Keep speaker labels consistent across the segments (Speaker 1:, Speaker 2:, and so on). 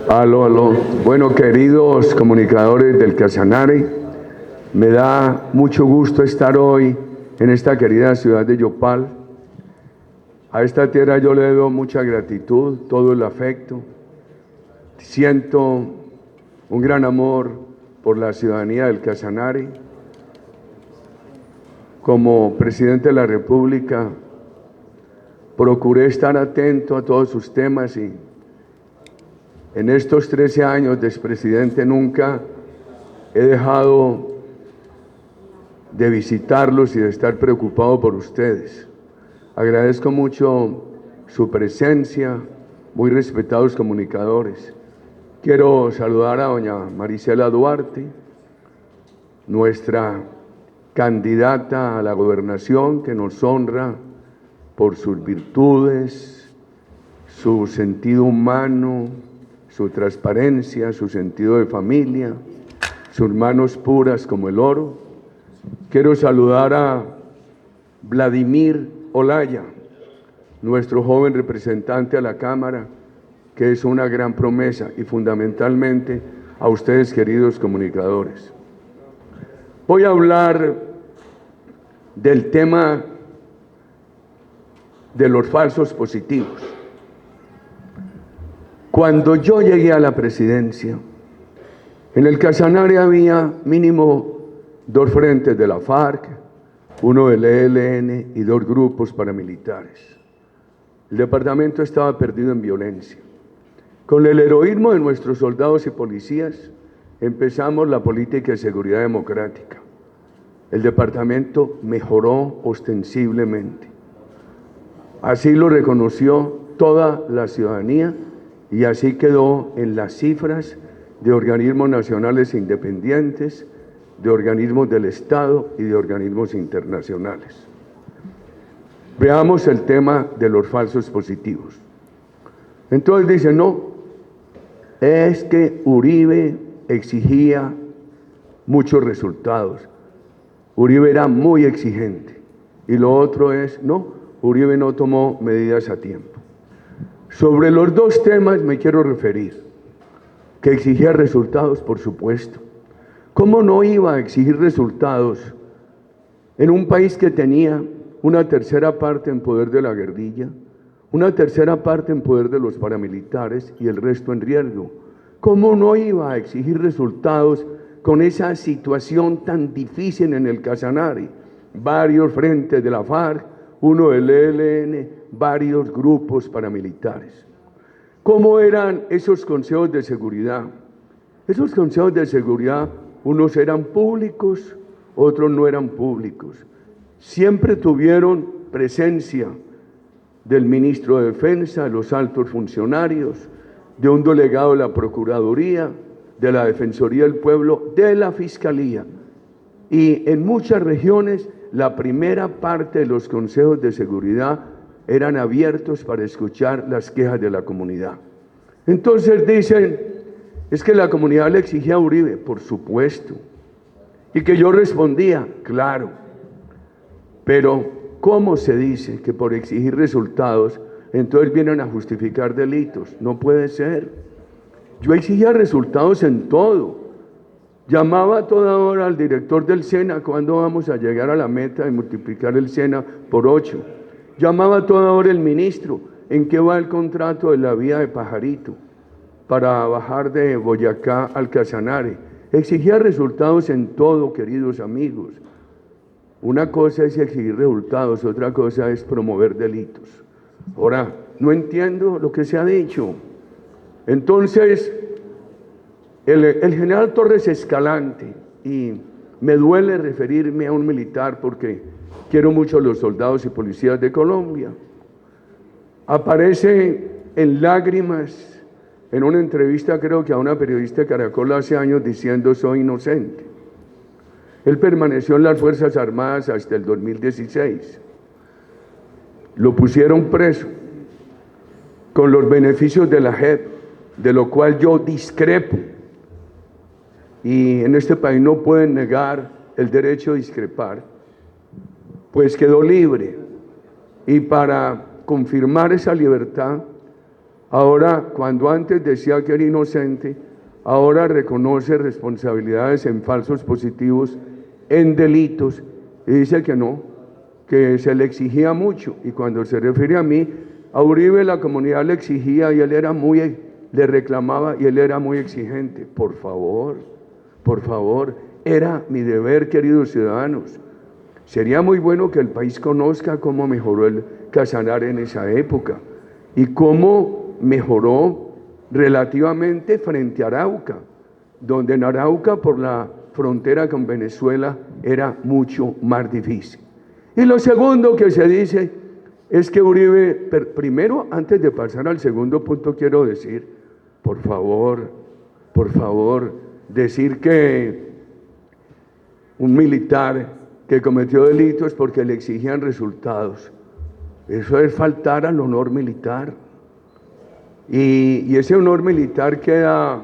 Speaker 1: Aló, aló. Bueno, queridos comunicadores del Casanare, me da mucho gusto estar hoy en esta querida ciudad de Yopal. A esta tierra yo le debo mucha gratitud, todo el afecto. Siento un gran amor por la ciudadanía del Casanare. Como presidente de la República, procuré estar atento a todos sus temas y en estos 13 años de expresidente nunca he dejado de visitarlos y de estar preocupado por ustedes. Agradezco mucho su presencia, muy respetados comunicadores. Quiero saludar a doña Marisela Duarte, nuestra candidata a la gobernación, que nos honra por sus virtudes, su sentido humano, su transparencia, su sentido de familia, sus manos puras como el oro. Quiero saludar a Vladimir Olaya, nuestro joven representante a la Cámara, que es una gran promesa, y fundamentalmente a ustedes, queridos comunicadores. Voy a hablar del tema de los falsos positivos. Cuando yo llegué a la presidencia, en el Casanare había mínimo 2 frentes de la FARC, uno del ELN y 2 grupos paramilitares. El departamento estaba perdido en violencia. Con el heroísmo de nuestros soldados y policías, empezamos la política de seguridad democrática. El departamento mejoró ostensiblemente. Así lo reconoció toda la ciudadanía y así quedó en las cifras de organismos nacionales independientes, de organismos del Estado y de organismos internacionales. Veamos el tema de los falsos positivos. Entonces dicen, no, es que Uribe exigía muchos resultados. Uribe era muy exigente. Y lo otro es, no, Uribe no tomó medidas a tiempo. Sobre los 2 temas me quiero referir. Que exigía resultados, por supuesto. ¿Cómo no iba a exigir resultados en un país que tenía una tercera parte en poder de la guerrilla, una tercera parte en poder de los paramilitares y el resto en riesgo? ¿Cómo no iba a exigir resultados con esa situación tan difícil en el Casanare? Varios frentes de la FARC, uno del ELN, varios grupos paramilitares. ¿Cómo eran esos consejos de seguridad? Esos consejos de seguridad, unos eran públicos, otros no eran públicos. Siempre tuvieron presencia del ministro de Defensa, de los altos funcionarios, de un delegado de la Procuraduría, de la Defensoría del Pueblo, de la Fiscalía. Y en muchas regiones, la primera parte de los consejos de seguridad eran abiertos para escuchar las quejas de la comunidad. Entonces dicen, es que la comunidad le exigía a Uribe, por supuesto. Y que yo respondía, claro. Pero, ¿cómo se dice que por exigir resultados, entonces vienen a justificar delitos? No puede ser. Yo exigía resultados en todo. Llamaba a toda hora al director del SENA, ¿cuándo vamos a llegar a la meta de multiplicar el SENA por 8? Llamaba a toda hora el ministro, ¿en qué va el contrato de la vía de Pajarito para bajar de Boyacá al Casanare? Exigía resultados en todo, queridos amigos. Una cosa es exigir resultados, otra cosa es promover delitos. Ahora, no entiendo lo que se ha dicho. Entonces, el general Torres Escalante, y me duele referirme a un militar porque quiero mucho a los soldados y policías de Colombia, aparece en lágrimas en una entrevista, creo que a una periodista de Caracol hace años, diciendo soy inocente. Él permaneció en las Fuerzas Armadas hasta el 2016. Lo pusieron preso con los beneficios de la JEP, de lo cual yo discrepo. y en este país no pueden negar el derecho a discrepar, pues quedó libre. Y para confirmar esa libertad, ahora, cuando antes decía que era inocente, ahora reconoce responsabilidades en falsos positivos, en delitos, y dice que no, que se le exigía mucho. Y cuando se refiere a mí, a Uribe la comunidad le exigía y él era le reclamaba y él era muy exigente. Por favor, era mi deber, queridos ciudadanos. Sería muy bueno que el país conozca cómo mejoró el Casanare en esa época y cómo mejoró relativamente frente a Arauca, donde en Arauca por la frontera con Venezuela era mucho más difícil. Y lo segundo que se dice es que Uribe, primero, antes de pasar al segundo punto, quiero decir, por favor, decir que un militar que cometió delitos porque le exigían resultados, eso es faltar al honor militar. Y ese honor militar queda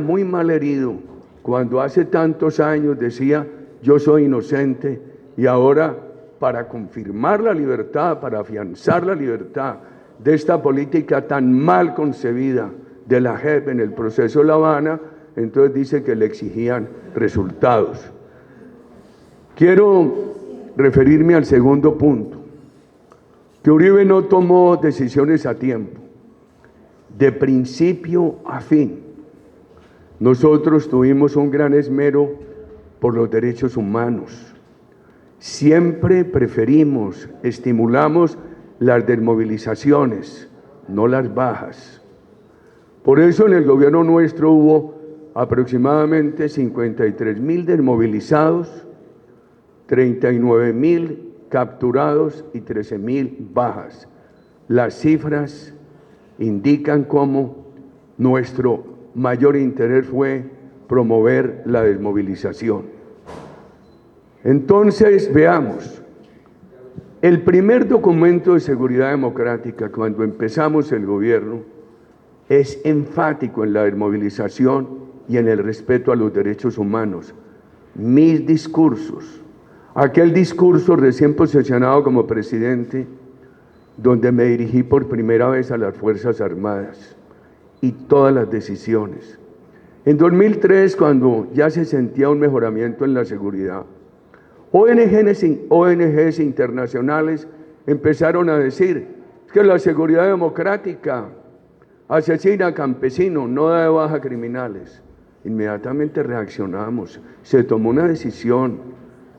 Speaker 1: muy mal herido cuando hace tantos años decía yo soy inocente y ahora para confirmar la libertad, para afianzar la libertad de esta política tan mal concebida de la JEP en el proceso de La Habana, entonces dice que le exigían resultados. Quiero referirme al segundo punto, que Uribe no tomó decisiones a tiempo, de principio a fin. Nosotros tuvimos un gran esmero por los derechos humanos. Siempre preferimos, estimulamos las desmovilizaciones, no las bajas. Por eso en el gobierno nuestro hubo aproximadamente 53.000 desmovilizados, 39.000 capturados y 13.000 bajas. Las cifras indican cómo nuestro mayor interés fue promover la desmovilización. Entonces, veamos, el primer documento de seguridad democrática, cuando empezamos el gobierno, es enfático en la desmovilización y en el respeto a los derechos humanos. Mis discursos, aquel discurso recién posesionado como presidente, donde me dirigí por primera vez a las Fuerzas Armadas y todas las decisiones. En 2003, cuando ya se sentía un mejoramiento en la seguridad, ONGs internacionales empezaron a decir que la seguridad democrática asesina a campesinos, no da de baja a criminales. Inmediatamente reaccionamos, se tomó una decisión,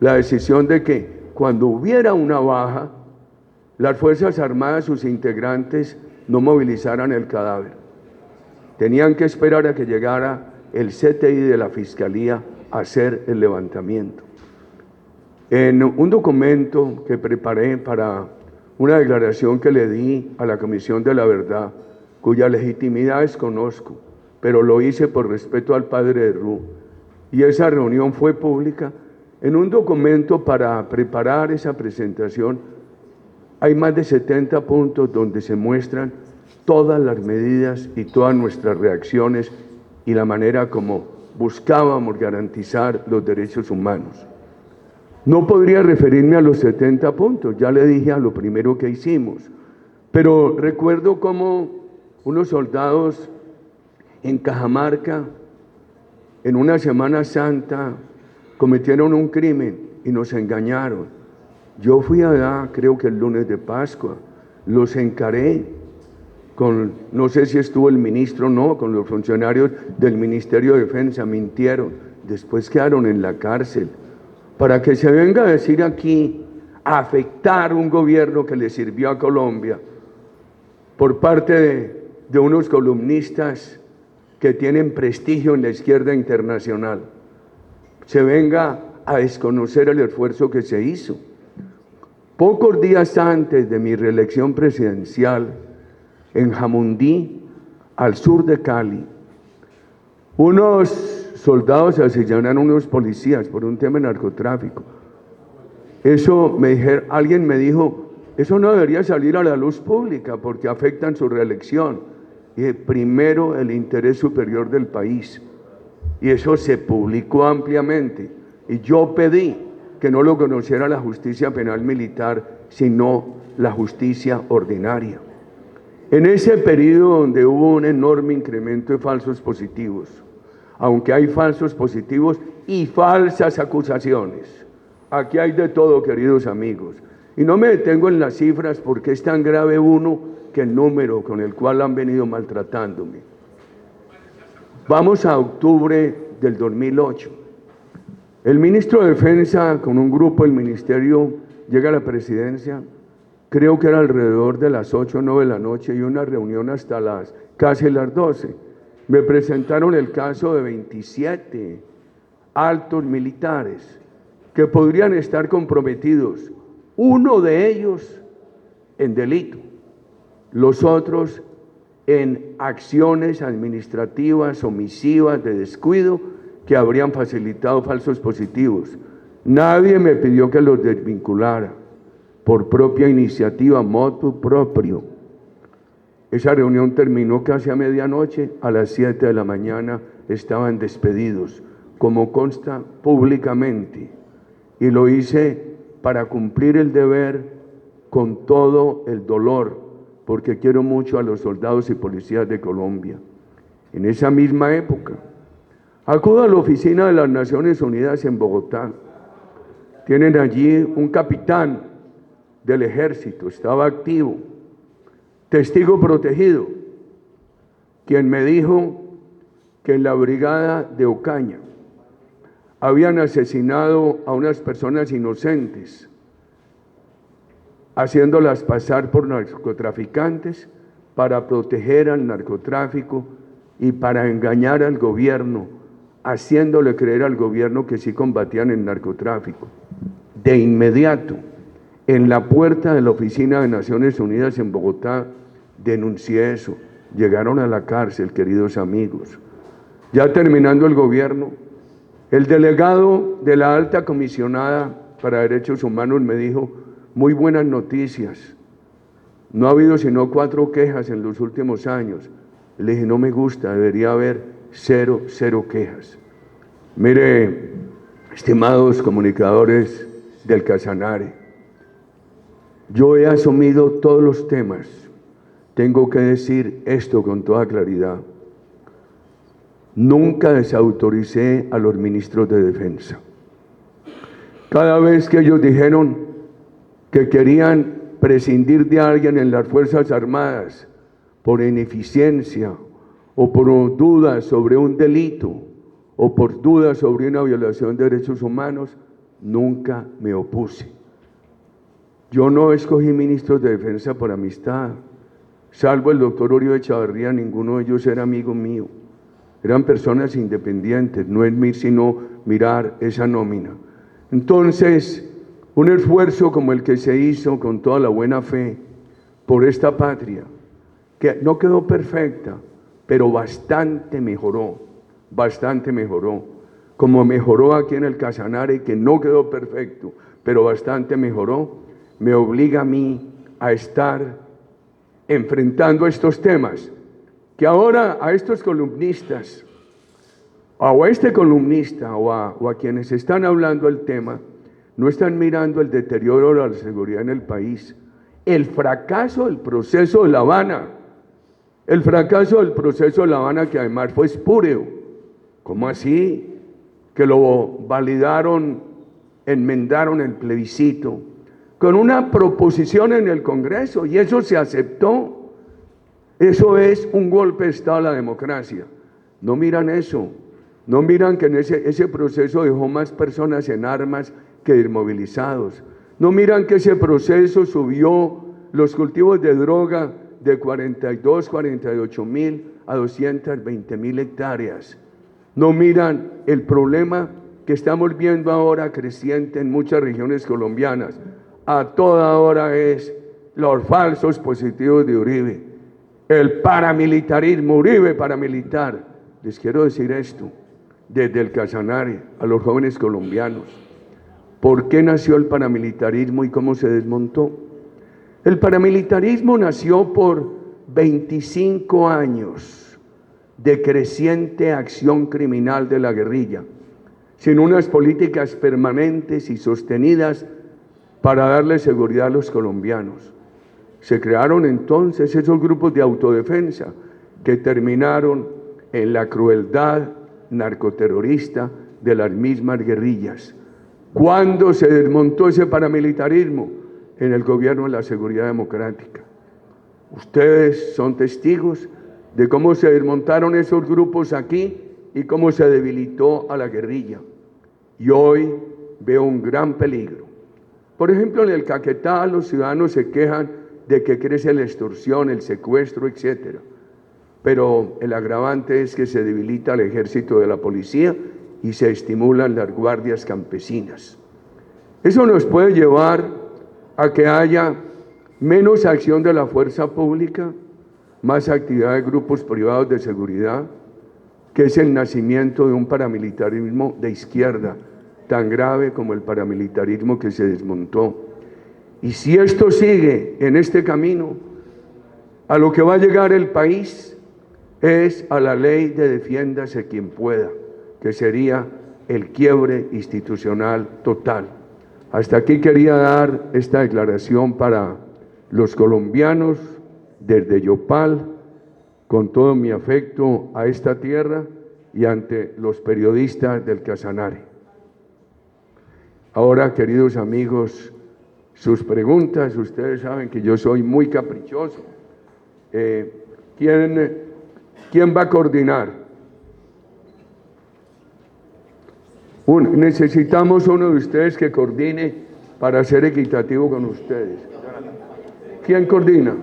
Speaker 1: la decisión de que cuando hubiera una baja, las Fuerzas Armadas, sus integrantes, no movilizaran el cadáver. Tenían que esperar a que llegara el CTI de la Fiscalía a hacer el levantamiento. En un documento que preparé para una declaración que le di a la Comisión de la Verdad, cuya legitimidad desconozco, pero lo hice por respeto al padre de Ru, y esa reunión fue pública. En un documento para preparar esa presentación hay más de 70 puntos donde se muestran todas las medidas y todas nuestras reacciones y la manera como buscábamos garantizar los derechos humanos. No podría referirme a los 70 puntos, ya le dije a lo primero que hicimos, pero recuerdo cómo unos soldados en Cajamarca, en una Semana Santa, cometieron un crimen y nos engañaron. Yo fui allá, creo que el lunes de Pascua, los encaré con, no sé si estuvo el ministro o no, con los funcionarios del Ministerio de Defensa, mintieron, después quedaron en la cárcel. Para que se venga a decir aquí, a afectar un gobierno que le sirvió a Colombia, por parte de unos columnistas que tienen prestigio en la izquierda internacional, se venga a desconocer el esfuerzo que se hizo. Pocos días antes de mi reelección presidencial, en Jamundí, al sur de Cali, unos soldados asesinaron a unos policías por un tema de narcotráfico. Eso alguien me dijo, eso no debería salir a la luz pública porque afectan su reelección. Y primero el interés superior del país. y eso se publicó ampliamente. Y yo pedí que no lo conociera la justicia penal militar, sino la justicia ordinaria. En ese periodo donde hubo un enorme incremento de falsos positivos, aunque hay falsos positivos y falsas acusaciones, aquí hay de todo, queridos amigos. Y no me detengo en las cifras porque es tan grave uno que el número con el cual han venido maltratándome. Vamos a octubre del 2008. El ministro de Defensa, con un grupo del ministerio, llega a la presidencia, creo que era alrededor de las 8 o 9 de la noche, y una reunión hasta casi las 12. Me presentaron el caso de 27 altos militares que podrían estar comprometidos, uno de ellos en delito, los otros en acciones administrativas, omisivas, de descuido, que habrían facilitado falsos positivos. Nadie me pidió que los desvinculara, por propia iniciativa, motu proprio. Esa reunión terminó casi a medianoche, a las 7 de la mañana estaban despedidos, como consta públicamente, y lo hice para cumplir el deber con todo el dolor, porque quiero mucho a los soldados y policías de Colombia. En esa misma época, acudo a la oficina de las Naciones Unidas en Bogotá. Tienen allí un capitán del ejército, estaba activo, testigo protegido, quien me dijo que en la brigada de Ocaña habían asesinado a unas personas inocentes, haciéndolas pasar por narcotraficantes para proteger al narcotráfico y para engañar al gobierno, haciéndole creer al gobierno que sí combatían el narcotráfico. De inmediato, en la puerta de la oficina de Naciones Unidas en Bogotá, denuncié eso. Llegaron a la cárcel, queridos amigos. Ya terminando el gobierno, el delegado de la alta comisionada para derechos humanos me dijo: muy buenas noticias, no ha habido sino 4 quejas en los últimos años. Le dije: no me gusta, debería haber 0 quejas. Mire, estimados comunicadores del Casanare, yo he asumido todos los temas. Tengo que decir esto con toda claridad. Nunca desautoricé a los ministros de Defensa. Cada vez que ellos dijeron que querían prescindir de alguien en las Fuerzas Armadas por ineficiencia o por dudas sobre un delito o por dudas sobre una violación de derechos humanos, nunca me opuse. Yo no escogí ministros de Defensa por amistad, salvo el doctor Uribe Echavarría, ninguno de ellos era amigo mío. Eran personas independientes, no es sino mirar esa nómina. Entonces, un esfuerzo como el que se hizo con toda la buena fe por esta patria, que no quedó perfecta, pero bastante mejoró, como mejoró aquí en el Casanare, que no quedó perfecto, pero bastante mejoró, me obliga a mí a estar enfrentando estos temas, que ahora a estos columnistas, o a este columnista, o a quienes están hablando el tema, no están mirando el deterioro de la seguridad en el país, el fracaso del proceso de La Habana, que además fue espúreo. ¿Cómo así? Que lo validaron, enmendaron el plebiscito con una proposición en el Congreso, y eso se aceptó. Eso es un golpe de Estado a la democracia. No miran eso, no miran que en ese proceso dejó más personas en armas que inmovilizados. No miran que ese proceso subió los cultivos de droga de 48.000 a 220.000 hectáreas. No miran el problema que estamos viendo ahora creciente en muchas regiones colombianas. A toda hora es los falsos positivos de Uribe, el paramilitarismo, Uribe paramilitar. Les quiero decir esto desde el Casanare a los jóvenes colombianos. ¿Por qué nació el paramilitarismo y cómo se desmontó? El paramilitarismo nació por 25 años de creciente acción criminal de la guerrilla, sin unas políticas permanentes y sostenidas para darle seguridad a los colombianos. Se crearon entonces esos grupos de autodefensa que terminaron en la crueldad narcoterrorista de las mismas guerrillas. ¿Cuándo se desmontó ese paramilitarismo? En el gobierno de la Seguridad Democrática. Ustedes son testigos de cómo se desmontaron esos grupos aquí y cómo se debilitó a la guerrilla. Y hoy veo un gran peligro. Por ejemplo, en el Caquetá los ciudadanos se quejan de que crece la extorsión, el secuestro, etc. Pero el agravante es que se debilita el ejército de la policía y se estimulan las guardias campesinas. Eso nos puede llevar a que haya menos acción de la fuerza pública, más actividad de grupos privados de seguridad, que es el nacimiento de un paramilitarismo de izquierda, tan grave como el paramilitarismo que se desmontó. Y si esto sigue en este camino, a lo que va a llegar el país es a la ley de defiéndase quien pueda, que sería el quiebre institucional total. Hasta aquí quería dar esta declaración para los colombianos desde Yopal, con todo mi afecto a esta tierra y ante los periodistas del Casanare. Ahora, queridos amigos, sus preguntas, ustedes saben que yo soy muy caprichoso. ¿Quién va a coordinar? Necesitamos uno de ustedes que coordine para ser equitativo con ustedes. ¿Quién coordina?